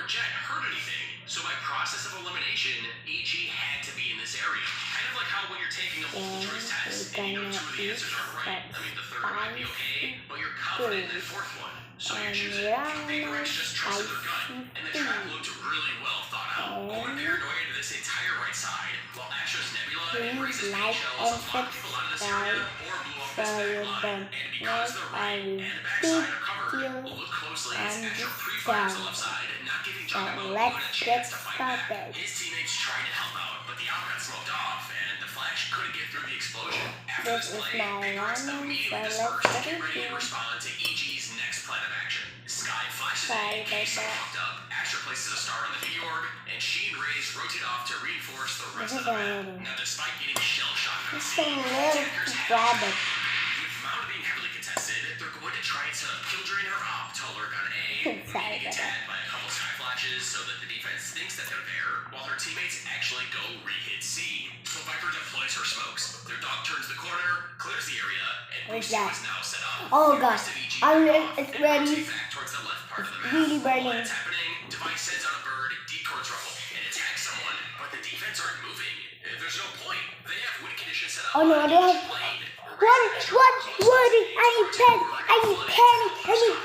Jet hurt anything. So by process of elimination, EG had to be in this area. Kind of like how when you're taking a multiple choice test and you know two of the answers aren't right. I mean, the third might be okay, but you're confident in the fourth one. So you choose it. Paper X just trusted their gut, and the trap looked really well thought out. Going paranoia to this entire right side, while Astro's Nebula embraces paint shells, locked people out of this area, or blew up this back line. And because the right and the backside are covered, look closely as Astro pre-fires the left side, not giving Juggernaut a chance to fight back. His teammates tried to help out, but the out got smoked off, and the Flash couldn't get through the explosion. After this play, Paper X immediately dispersed to get ready to respond to EG's next plan of action. Sky flashes in case fucked up. Asher places a star on the V-orb, and she and Rays rotate off to reinforce the rest of the map. Now, despite getting shell-shocked on the scene, attackers have it. With Mount being heavily contested, they're going to try to kill drain her op to lurk on A, maybe get tagged by a couple sky flashes so that the defense thinks that they're there, while her teammates actually go re-hit C. So Viper deploys her smokes. Their dog turns the corner, clears the area, and Boost is now set up. Oh gosh, it's ready. Really burning. While it's happening, Device sends out a bird, decoys rubble, and attacks someone, but the defense aren't moving. There's no point. They have win conditions set up. Oh no, they have. What? I need pen. I'm panicking.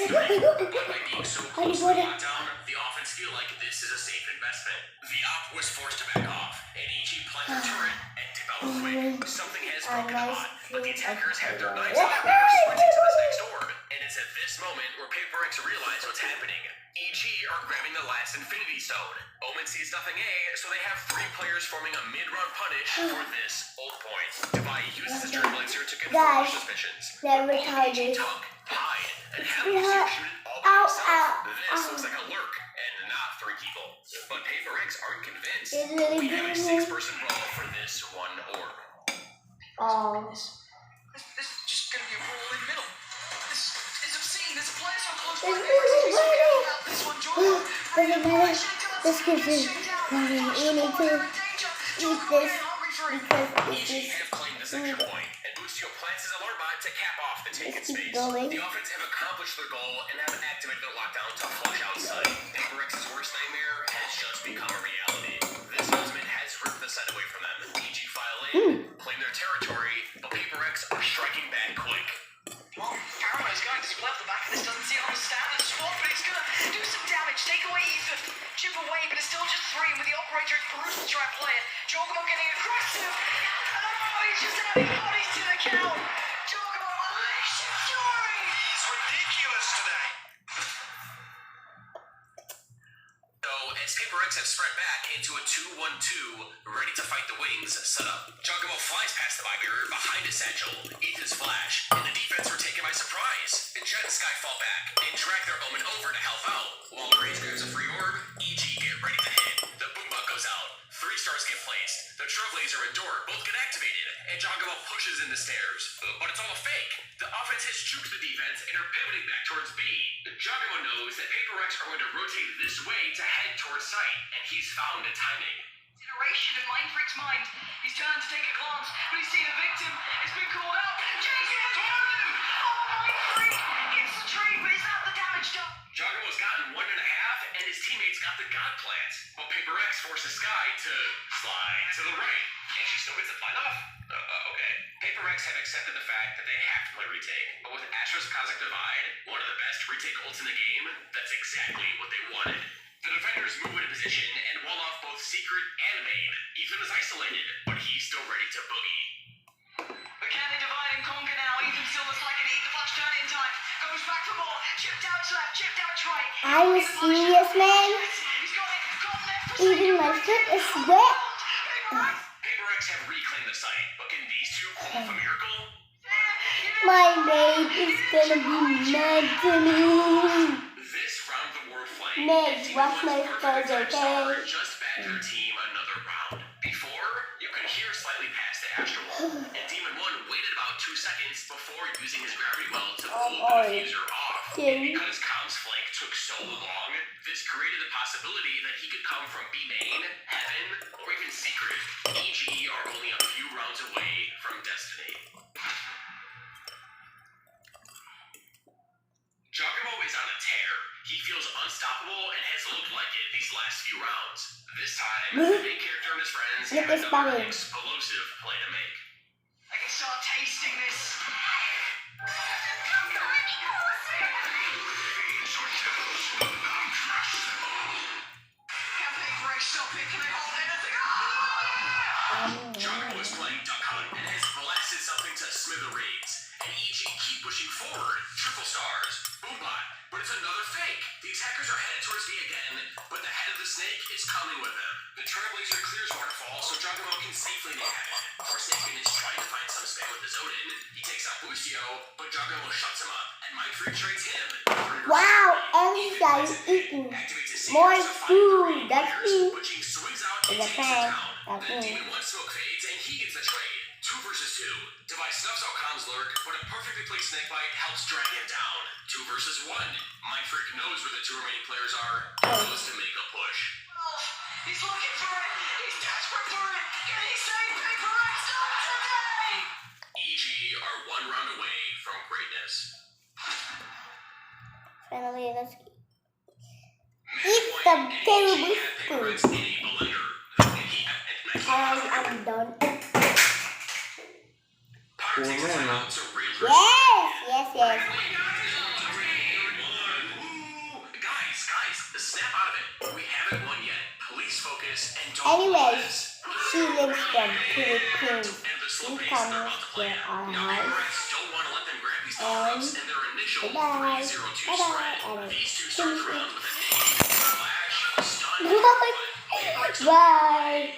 By being so close to the lockdown, the offense feel like this is a safe investment. The op was forced to back off, and EG planned their turret and dip out quick. Something has broken the bot, but the attackers have their knives out and are sprinting to this next orb. And it's at this moment where Paper X realize what's happening. EG are grabbing the last Infinity Stone. Omen sees nothing A, so they have 3 players forming a mid-run punish for this old point. Devi uses his turtle elixir to confirm their suspicions. Never tell you. Hide, and have the shoot all by himself. This looks like a lurk, and not 3 people. But Paper X aren't convinced. We have a 6-person roll for this one orb. Oh. This is just gonna be a roll in the middle. This is obscene. There's a player so close right there. This one, Jordan. This gives me running. You need to eat this because this is have claimed the section point, and Boostio plants his alarm bot to cap off the taken space. going. The offense have accomplished their goal and have activated their lockdown to flush outside. Paper X's worst nightmare has just become a reality. This ultimate has ripped the set away from them. EG file in, claim their territory, but Paper X are striking back quick. Well, Paramount's going to split the back of this. Doesn't seem on the standard swap, but he's gonna do some damage. Take away Ethan, chip away, but it's still just 3. And with the operator, it's brutal to try and play it. Jogamo getting aggressive. Oh, he's just adding bodies to the count. Jogamo unleashes fury. It's ridiculous today. So, as Paper X have spread back into a 2-1-2, ready to fight the wings set up. Jugamo flies past the barrier behind his satchel, Ethan's flash, and the defense were taken by surprise. Jet and Sky fall back and drag their Omen over to help out. While Graves grabs a free orb, EG get ready to hit. The boombot goes out. 3 stars get placed. The Trailblazer and Door both get activated, and Jugamo pushes in the stairs. But it's all a fake. The offense has juked the defense and are pivoting back towards B. Jugamo knows that Paper X are going to rotate this way to head towards site, and he's found a timing. Iteration in Mind Freak's mind. He's turned to take a glance, but he's seen a victim. It's been called out. Jason has found him! Oh, Mind Freak! It's the tree, but is that the damage done? Juggamo's gotten 1.5, and his teammates got the God Plant. But Paper X forces Sky to slide to the right. And she still gets it flight off. Okay. Paper X have accepted the fact that they have to play retake. But with Astra's Cosmic Divide, one of the best retake ults in the game, that's exactly what they wanted. The defenders move into position and wall off both Secret and Main. Ethan is isolated, but he's still ready to boogie. But can they divide and conquer now? Ethan still looks like an eat the flash turn in time. Goes back for more. Chipped out left, chipped out right. Are you serious, man? He's got it. Got left for Even my foot is wet. Paper X have reclaimed the site, but can these two pull off a miracle? My mate is gonna be mad to me. This round the war flight, Meg, watch my photo, okay? just back your team another round. Before, you could hear slightly past the astral, and Demon 1 waited about 2 seconds before using his gravity well to pull the diffuser off. And because Com's flank took so long, this created the possibility that he could come from B main, Heaven, or even Secret. EG are only a few rounds away from Destiny. last few rounds. This time, the main character and his friends Look have at another Spotty. explosive play to make. I can start tasting this. Campaign break, stop it. Can they hold anything? Jocko is playing Duck Hunt and has blasted something to smithereens. And EG keep pushing forward. Triple stars. Boombot. But it's another fake. The attackers are headed towards V again, but the head of the snake is coming with them. The Trailblazer clears Waterfall so Juggernaut can safely inhabit it. Forsaken is trying to find some spam with his Odin. He takes out Bustio, but Juggernaut shuts him up, and Mind Freak trades him. Wow, every guy is eating Activates his more secrets to find the food. remaining That's players, me. but Jing swings out and It's a takes it fan. down. That's Then me. Demon 1 smoke fades, and he gets the trade. 2 versus 2. Device snuffs out Com's lurk, but a perfectly placed snakebite helps drag him down. 2 versus 1. Mind Freak knows where the 2 remaining players are and goes to make a push. Oh, he's looking for it. He's desperate for it. Can he save Paper X? Not today. EG are 1 round away from greatness. Finally, let's eat Midpoint, some and terrible EG had Paper X food. in a blender. And he I'm done. Potter takes a time out to Razor. Yes. Guys, snap out of it. We haven't won yet. Please focus and don't Anyways, lose. she lives from Pretty King. And the slow You pace come they're about to play to at. our Now, house. Paper X don't want to let them grab these power-ups in their initial Bye-bye. 3-0-2 Bye-bye. spread. These 2 start the round with a dig, flash, stun, Bye. but Paper X Bye.